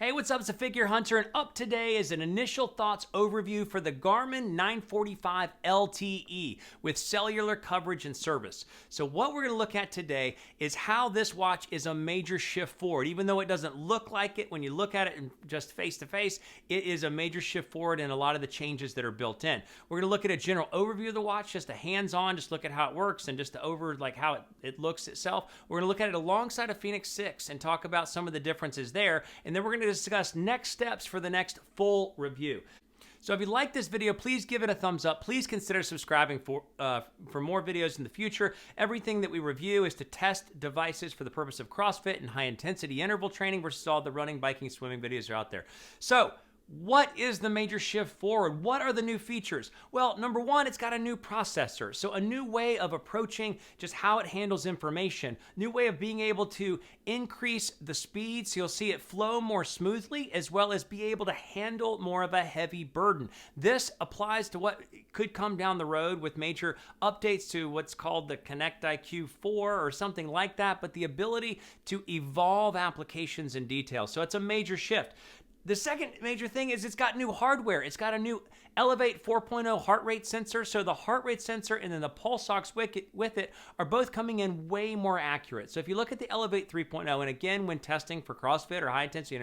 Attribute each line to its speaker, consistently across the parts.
Speaker 1: Hey, what's up? It's a Figure Hunter, and up today is an initial thoughts overview for the Garmin 945 LTE with cellular coverage and service. So what we're going to look at today is how this watch is a major shift forward. Even though it doesn't look like it when you look at it just face to face, it is a major shift forward in a lot of the changes that are built in. We're going to look at a general overview of the watch, just a hands-on, just look at how it works and just over like how it looks itself. We're going to look at it alongside a Fenix 6 and talk about some of the differences there, and then we're going to discuss next steps for the next full review. So if you like this video, please give it a thumbs up. Please consider subscribing for more videos in the future. Everything that we review is to test devices for the purpose of CrossFit and high-intensity interval training versus all the running, biking, swimming videos are out there. So what is the major shift forward? What are the new features? Well, number one, it's got a new processor. So a new way of approaching just how it handles information, new way of being able to increase the speed so you'll see it flow more smoothly, as well as be able to handle more of a heavy burden. This applies to what could come down the road with major updates to what's called the Connect IQ 4 or something like that, but the ability to evolve applications in detail. So it's a major shift. The second major thing is it's got new hardware. It's got a new Elevate 4.0 heart rate sensor. So the heart rate sensor and then the pulse ox with it are both coming in way more accurate. So if you look at the Elevate 3.0, and again, when testing for CrossFit or high-intensity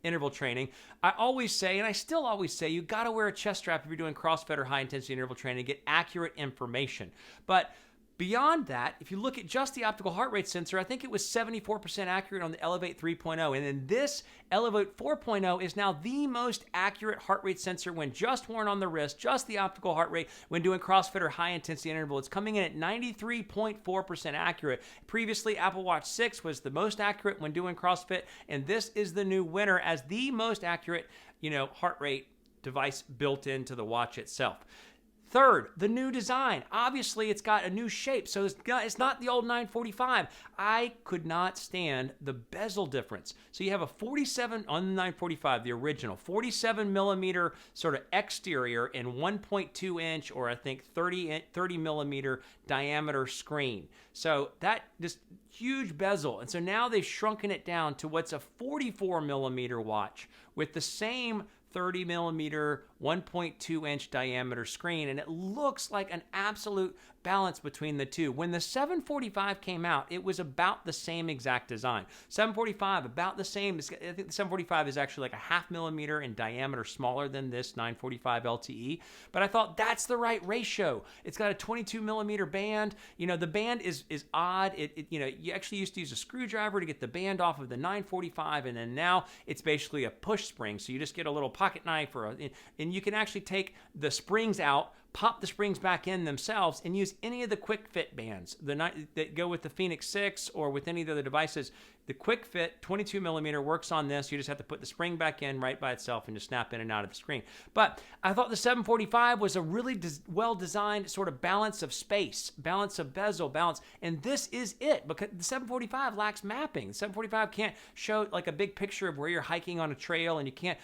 Speaker 1: interval training, I always say, and I still always say, you got to wear a chest strap if you're doing CrossFit or high-intensity interval training to get accurate information. But beyond that, if you look at just the optical heart rate sensor, I think it was 74% accurate on the Elevate 3.0. And then this Elevate 4.0 is now the most accurate heart rate sensor when just worn on the wrist, just the optical heart rate when doing CrossFit or high intensity interval. It's coming in at 93.4% accurate. Previously, Apple Watch 6 was the most accurate when doing CrossFit, and this is the new winner as the most accurate, heart rate device built into the watch itself. Third, the new design. Obviously, it's got a new shape, so it's not the old 945. I could not stand the bezel difference. So you have a 47 on the 945, the original, 47 millimeter sort of exterior and 1.2 inch or I think 30 millimeter diameter screen. So that just huge bezel. And so now they've shrunken it down to what's a 44 millimeter watch with the same 30 millimeter, 1.2 inch diameter screen, and it looks like an absolute balance between the two. When the 745 came out, it was about the same exact design. 745, about the same. I think the 745 is actually like a half millimeter in diameter smaller than this 945 LTE, but I thought that's the right ratio. It's got a 22 millimeter band. The band is odd. You actually used to use a screwdriver to get the band off of the 945, and then now it's basically a push spring. So you just get a little pocket knife and you can actually take the springs out, pop the springs back in themselves, and use any of the quick fit bands that go with the Fenix 6 or with any of the other devices. The quick fit 22 millimeter works on this. You just have to put the spring back in right by itself and just snap in and out of the screen. But I thought the 745 was a really well-designed sort of balance of space, balance of bezel, balance. And this is it, because the 745 lacks mapping. The 745 can't show like a big picture of where you're hiking on a trail, and you can't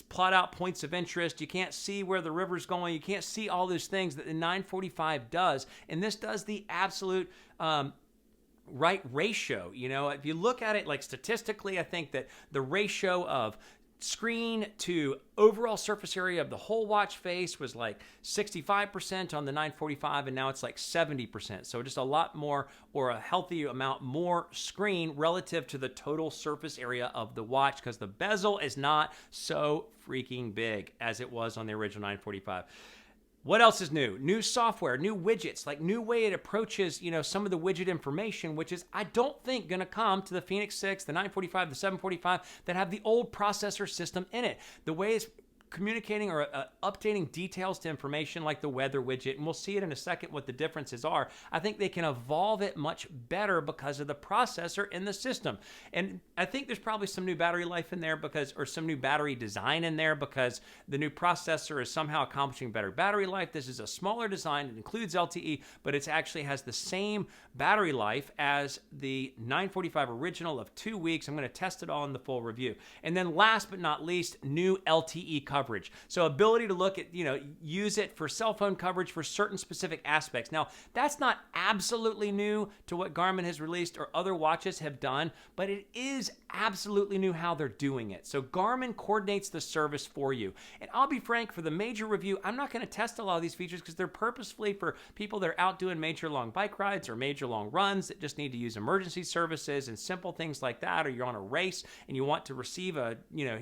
Speaker 1: plot out points of interest. You can't see where the river's going. You can't see all those things that the 945 does. And this does the absolute right ratio. If you look at it like statistically, I think that the ratio of screen to overall surface area of the whole watch face was like 65% on the 945, and now it's like 70%. So just a lot more, or a healthy amount more screen relative to the total surface area of the watch, because the bezel is not so freaking big as it was on the original 945. What else is new? New software, new widgets, like new way it approaches, some of the widget information, which is, I don't think, going to come to the Fenix 6, the 945, the 745 that have the old processor system in it. The way it's communicating or updating details to information like the weather widget, and we'll see it in a second what the differences are. I think they can evolve it much better because of the processor in the system. And I think there's probably some new battery life in there or some new battery design in there, because the new processor is somehow accomplishing better battery life. This is a smaller design. It includes LTE, but it actually has the same battery life as the 945 original of 2 weeks. I'm going to test it all in the full review. And then last but not least, new LTE coverage. coverage. So ability to look at, use it for cell phone coverage for certain specific aspects. Now, that's not absolutely new to what Garmin has released or other watches have done, but it is absolutely new how they're doing it. So Garmin coordinates the service for you. And I'll be frank, for the major review, I'm not going to test a lot of these features because they're purposefully for people that are out doing major long bike rides or major long runs that just need to use emergency services and simple things like that, or you're on a race and you want to receive a,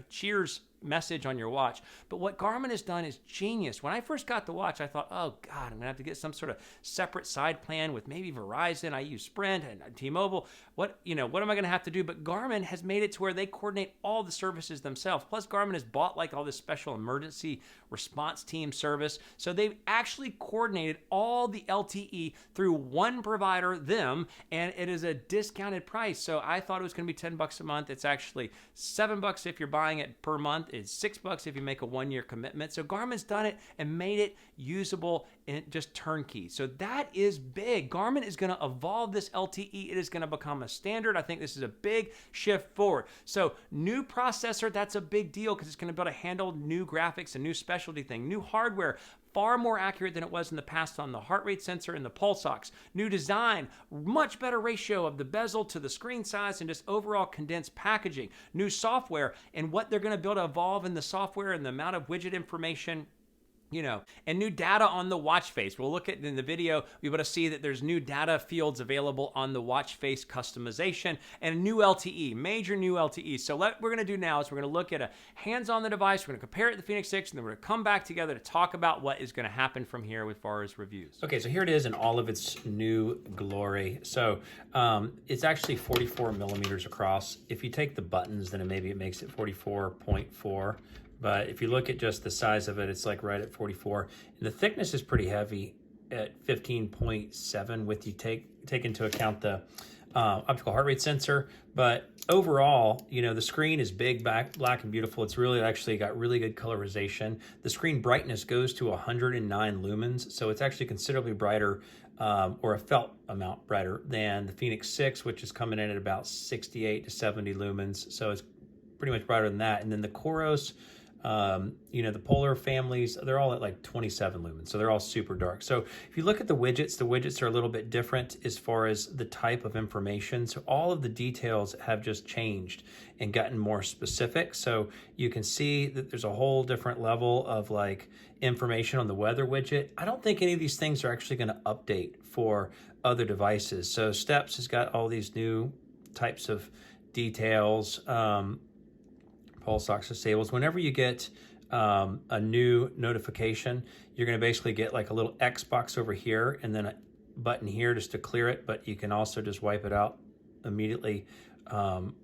Speaker 1: cheers message on your watch. But what Garmin has done is genius. When I first got the watch, I thought, oh God, I'm gonna have to get some sort of separate side plan with maybe Verizon. I use Sprint and T-Mobile. What am I gonna have to do? But Garmin has made it to where they coordinate all the services themselves. Plus Garmin has bought like all this special emergency response team service. So they've actually coordinated all the LTE through one provider, them, and it is a discounted price. So I thought it was gonna be $10 a month. It's actually $7 if you're buying it per month. It's $6 if you make a 1-year commitment. So Garmin's done it and made it usable and just turnkey. So that is big. Garmin is going to evolve this LTE. It is going to become a standard. I think this is a big shift forward. So new processor, that's a big deal because it's going to be able to handle new graphics and new specialty thing, new hardware, far more accurate than it was in the past on the heart rate sensor and the pulse ox. New design, much better ratio of the bezel to the screen size and just overall condensed packaging. New software and what they're going to be able to evolve in the software and the amount of widget information, and new data on the watch face. We'll look at in the video, we're able to see that there's new data fields available on the watch face customization and a new LTE, major new LTE. So what we're going to do now is we're going to look at a hands on the device. We're going to compare it to the Fenix 6, and then we're going to come back together to talk about what is going to happen from here as far as reviews. Okay, so here it is in all of its new glory. So it's actually 44 millimeters across. If you take the buttons, then maybe it makes it 44.4. But if you look at just the size of it, it's like right at 44. And the thickness is pretty heavy at 15.7 with you take into account the optical heart rate sensor. But overall, the screen is big, black and beautiful. It's really actually got really good colorization. The screen brightness goes to 109 lumens. So it's actually considerably brighter or a felt amount brighter than the Fenix 6, which is coming in at about 68 to 70 lumens. So it's pretty much brighter than that. And then the Coros, the Polar families, they're all at like 27 lumens. So they're all super dark. So if you look at the widgets are a little bit different as far as the type of information. So all of the details have just changed and gotten more specific. So you can see that there's a whole different level of like information on the weather widget. I don't think any of these things are actually going to update for other devices. So Steps has got all these new types of details. Pulse ox disables. Whenever you get a new notification, you're going to basically get like a little X box over here and then a button here just to clear it, but you can also just wipe it out immediately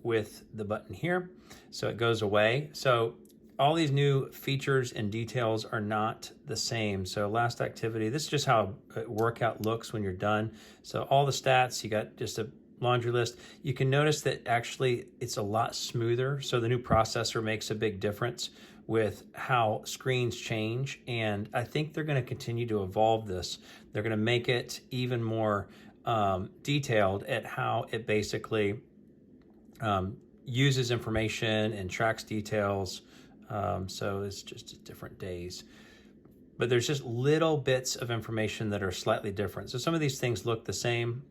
Speaker 1: with the button here. So it goes away. So all these new features and details are not the same. So last activity, this is just how a workout looks when you're done. So all the stats, you got just a laundry list. You can notice that actually it's a lot smoother. So the new processor makes a big difference with how screens change. And I think they're going to continue to evolve this. They're going to make it even more detailed at how it basically uses information and tracks details. So it's just different days. But there's just little bits of information that are slightly different. So some of these things look the same,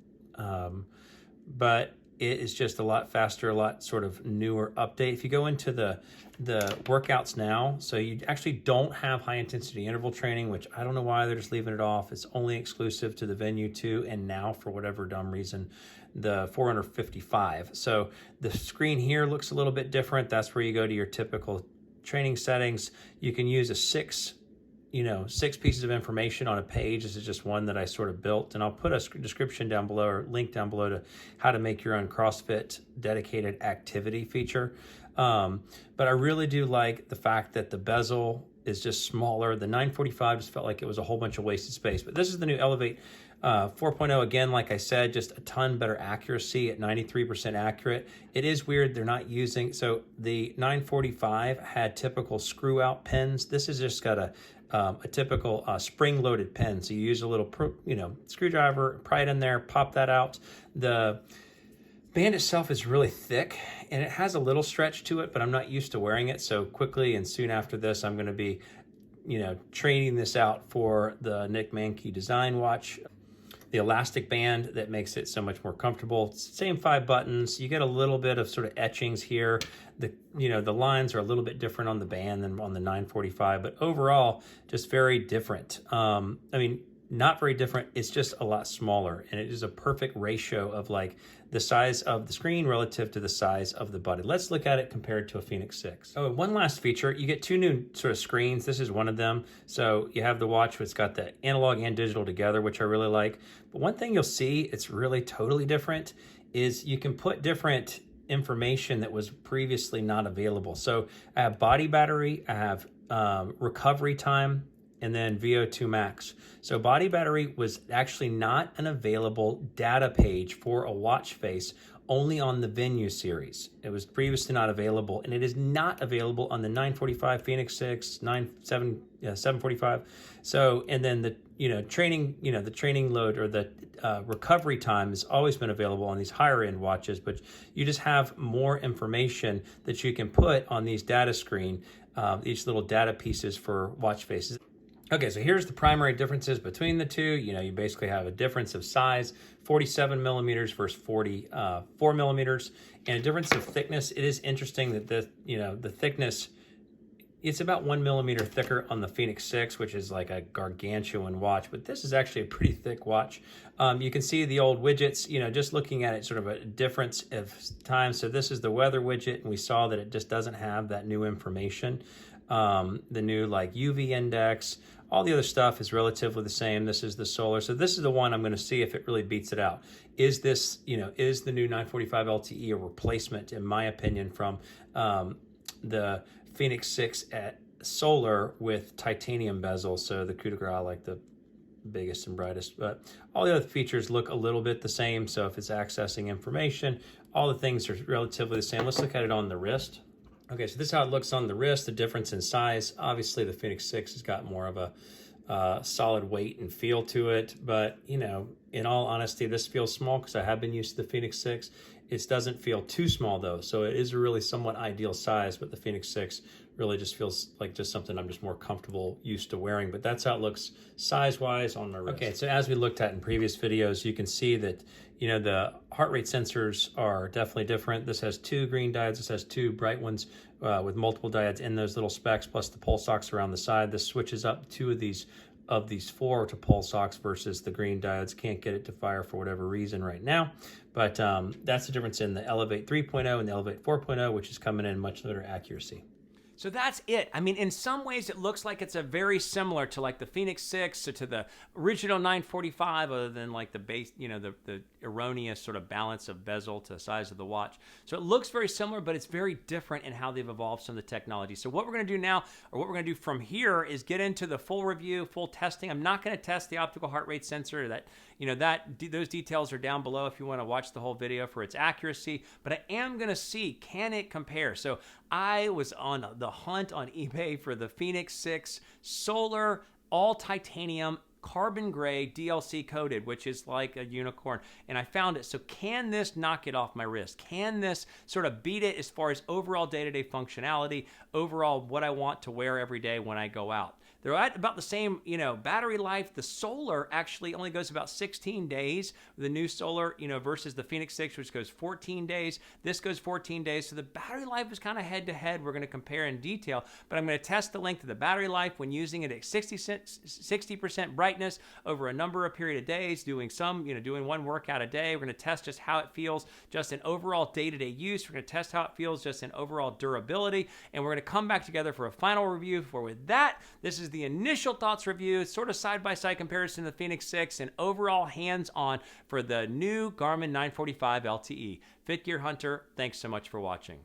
Speaker 1: but it is just a lot faster, a lot sort of newer update. If you go into the workouts now, so you actually don't have high intensity interval training, which I don't know why they're just leaving it off. It's only exclusive to the Venue 2 and now for whatever dumb reason, the 455. So the screen here looks a little bit different. That's where you go to your typical training settings. You can use a six pieces of information on a page. This is just one that I sort of built, and I'll put a description down below or link down below to how to make your own CrossFit dedicated activity feature. But I really do like the fact that the bezel is just smaller. The 945 just felt like it was a whole bunch of wasted space, but this is the new Elevate 4.0. Again, like I said, just a ton better accuracy at 93% accurate. It is weird they're not using, so the 945 had typical screw out pins. This has just got a typical spring-loaded pen. So you use a little, screwdriver, pry it in there, pop that out. The band itself is really thick and it has a little stretch to it, but I'm not used to wearing it. So quickly and soon after this, I'm going to be, training this out for the Nick Manke design watch. The elastic band that makes it so much more comfortable. Same 5 buttons. You get a little bit of sort of etchings here. The lines are a little bit different on the band than on the 945, but overall just very different. Not very different. It's just a lot smaller, and it is a perfect ratio of like the size of the screen relative to the size of the body. Let's look at it compared to a Fenix 6. Oh, one last feature, you get 2 new sort of screens. This is one of them. So you have the watch, which got the analog and digital together, which I really like. But one thing you'll see, it's really totally different, is you can put different information that was previously not available. So I have body battery, I have recovery time, and then VO2 max. So body battery was actually not an available data page for a watch face, only on the Venue series. It was previously not available, and it is not available on the 945 Fenix 6, 745. So, and then the training, the training load or the recovery time has always been available on these higher end watches, but you just have more information that you can put on these data screen, these little data pieces for watch faces. Okay, so here's the primary differences between the two. You basically have a difference of size, 47 millimeters versus 44 millimeters, and a difference of thickness. It is interesting that the thickness, it's about 1 millimeter thicker on the Fenix 6, which is like a gargantuan watch, but this is actually a pretty thick watch. You can see the old widgets, just looking at it, sort of a difference of time. So this is the weather widget, and we saw that it just doesn't have that new information. The new like UV index, all the other stuff is relatively the same. This is the solar. So this is the one I'm going to see if it really beats it out. Is this, is the new 945 LTE a replacement, in my opinion, from the Fenix 6 at solar with titanium bezel? So the coup de grace, like the biggest and brightest, but all the other features look a little bit the same. So if it's accessing information, all the things are relatively the same. Let's look at it on the wrist. Okay, so this is how it looks on the wrist, the difference in size. Obviously, the Fenix 6 has got more of a solid weight and feel to it, but, in all honesty, this feels small because I have been used to the Fenix 6. It doesn't feel too small, though, so it is a really somewhat ideal size, but the Fenix 6 really just feels like just something I'm just more comfortable, used to wearing, but that's how it looks size-wise on my wrist. Okay, so as we looked at in previous videos, you can see that the heart rate sensors are definitely different. This has 2 green diodes. This has 2 bright ones with multiple diodes in those little specs, plus the pulse ox around the side. This switches up 2 of these 4 to pulse ox versus the green diodes. Can't get it to fire for whatever reason right now. But that's the difference in the Elevate 3.0 and the Elevate 4.0, which is coming in much better accuracy. So that's it. I mean, in some ways, it looks like it's a very similar to like the Fenix 6 or to the original 945, other than like the base, the erroneous sort of balance of bezel to the size of the watch. So it looks very similar, but it's very different in how they've evolved some of the technology. So what we're going to do now, or what we're going to do from here, is get into the full review, full testing. I'm not going to test the optical heart rate sensor. Those details are down below if you want to watch the whole video for its accuracy, but I am going to see, can it compare? So I was on the hunt on eBay for the Fenix 6 solar, all titanium, carbon gray, DLC coated, which is like a unicorn, and I found it. So can this knock it off my wrist? Can this sort of beat it as far as overall day-to-day functionality, overall what I want to wear every day when I go out? They're at about the same, battery life. The solar actually only goes about 16 days. The new solar, versus the Fenix 6, which goes 14 days. This goes 14 days. So the battery life is kind of head to head. We're going to compare in detail, but I'm going to test the length of the battery life when using it at 60% brightness over a number of period of days, doing doing one workout a day. We're going to test just how it feels just in overall day-to-day use. We're going to test how it feels just in overall durability, and we're going to come back together for a final review. For with that, this is the initial thoughts review, sort of side-by-side comparison to the Fenix 6 and overall hands-on for the new Garmin 945 LTE. Fit Gear Hunter, thanks so much for watching.